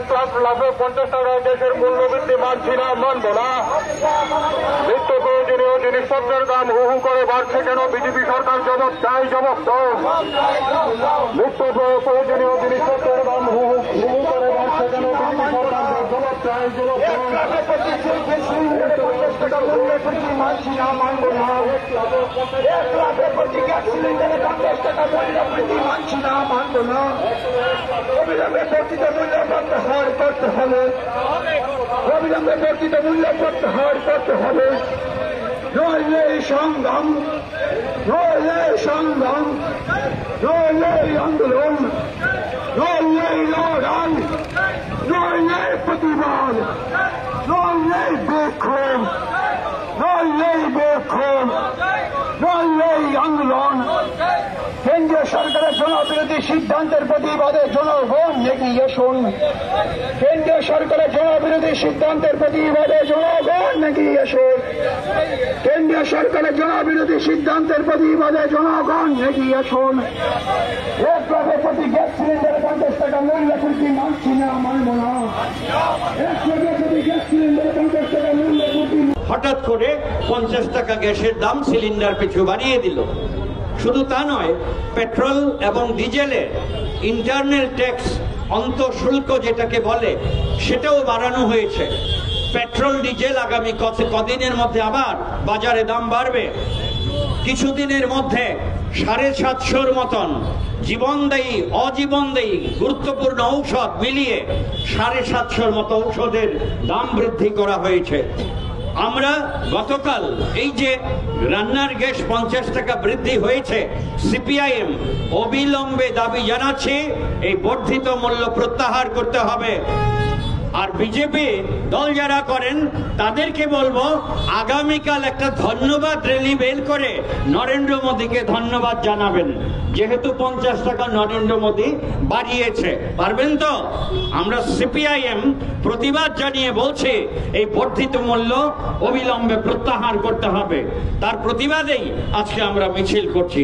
50 টাকা গ্যাসের মূল্যবৃদ্ধি মানছি না, মানব না। নিত্য প্রয়োজনীয় জিনিসপত্রের দাম হু হু করে বাড়ছে কেন? বিজেপি সরকার জবাব চাই, জবাব দাও। নিত্য প্রয়োজনীয় জিনিসপত্রের দাম হু হু করে বাড়ছে কেন? বিজেপি সরকার জবাব চাই, জবাব দাও। মানছি না, মানব না। 1 লাখের প্রতি গ্যাস সিলিন্ডারে 50 টাকা মূল্যবৃদ্ধি মানছি না, মানব না। অবিলম্বে বর্ধিত মূল্য প্রত্যাহার করতে হবে। অবিলম্বে বর্ধিত মূল্য প্রত্যাহার করতে হবে। নইলে সংগ্রাম, নইলে সংগ্রাম, নইলে আন্দোলন, নইলে লড়াই, নইলে প্রতিবাদ, নইলে বিক্ষোভ, নইলে বিক্ষোভ, নইলে আন্দোলন। কেন্দ্রীয় সরকারের জনবিরোধী সিদ্ধান্তের প্রতিবাদে জনগণ এগিয়ে আসুন। কেন্দ্রীয় সরকারের জনবিরোধী সিদ্ধান্তের প্রতিবাদে জনগণ এগিয়ে আসুন। কেন্দ্রীয় সরকারের জনবিরোধী সিদ্ধান্তের প্রতিবাদে জনগণ এগিয়ে আসুন। 1 লাখের প্রতি গ্যাস সিলিন্ডারে 50 টাকা মূল্য বৃদ্ধি মানছি না, মানব না। 1 লাখের প্রতি গ্যাস সিলিন্ডারে 50 টাকা মূল্য বৃদ্ধি। হঠাৎ করে 50 টাকা গ্যাসের দাম সিলিন্ডার পিছু বাড়িয়ে দিল। শুধু তা নয়, পেট্রোল এবং ডিজেলের ইন্টারনাল ট্যাক্স, অন্তঃশুল্ক যেটাকে বলে, সেটাও বাড়ানো হয়েছে। পেট্রোল ডিজেল আগামী কদিনের মধ্যে আবার বাজারে দাম বাড়বে। কিছুদিনের মধ্যে 750-র মতন জীবনদায়ী অজীবনদায়ী গুরুত্বপূর্ণ ঔষধ মিলিয়ে 750-র মতো ঔষধের দাম বৃদ্ধি করা হয়েছে। আমরা গতকাল এই যে রান্নার গ্যাস 50 টাকা বৃদ্ধি হয়েছে, সিপিআইএম অবিলম্বে দাবি জানাচ্ছে এই বর্ধিত মূল্য প্রত্যাহার করতে হবে। আর বিজেপি দল যারা করেন তাদেরকে বলবো, আগামীকাল একটা ধন্যবাদ র্যালি বের করে নরেন্দ্র মোদীকে ধন্যবাদ জানাবেন, যেহেতু 50 টাকা নরেন্দ্র মোদী বাড়িয়েছে। পারবেন তো? আমরা সিপিআইএম প্রতিবাদ জানিয়ে বলছি এই বর্ধিত মূল্য অবিলম্বে প্রত্যাহার করতে হবে। তার প্রতিবাদেই আজকে আমরা মিছিল করছি।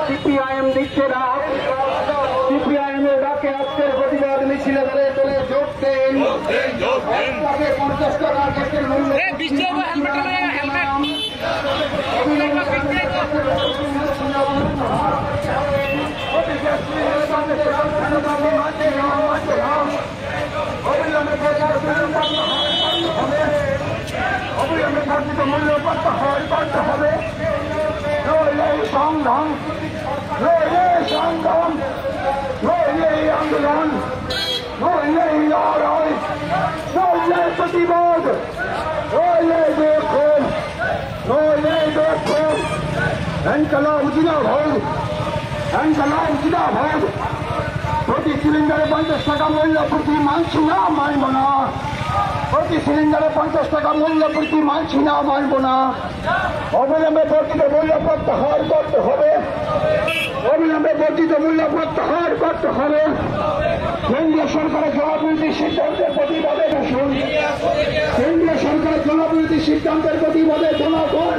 সিপিআইএম দিচ্ছে না। সিপিআইএম এর ডাকে আজকের প্রতিবাদ মিছিলে দলে দলে যোগ দেন। 50 টাকা গ্যাসের মূল্য অবিলম্বে বর্ধিত মূল্য প্রত্যাহার করতে হবে। নইলে সংগ্রাম, নইলে সংগ্রাম, নইলে আন্দোলন, নইলে লড়াই, নইলে প্রতিবাদ, নইলে বিক্ষোভ, নইলে বিক্ষোভ। ইনকলাব জিন্দাবাদ, ইনকলাব জিন্দাবাদ। প্রতি সিলিন্ডারে 50 টাকা মূল্য বৃদ্ধি মানছি না, মানব না। প্রতি সিলিন্ডারে 50 টাকা মূল্য বৃদ্ধি মানছি না, মানব না। অবিলম্বে বর্ধিত মূল্য প্রত্যাহার করতে হবে। অবিলম্বে বর্ধিত মূল্য প্রত্যাহার করতে হবে। কেন্দ্রীয় সরকারের জনবিরোধী সিদ্ধান্তের প্রতিবাদে আসুন। কেন্দ্রীয় সরকারের জনবিরোধী সিদ্ধান্তের প্রতিবাদে জনগণ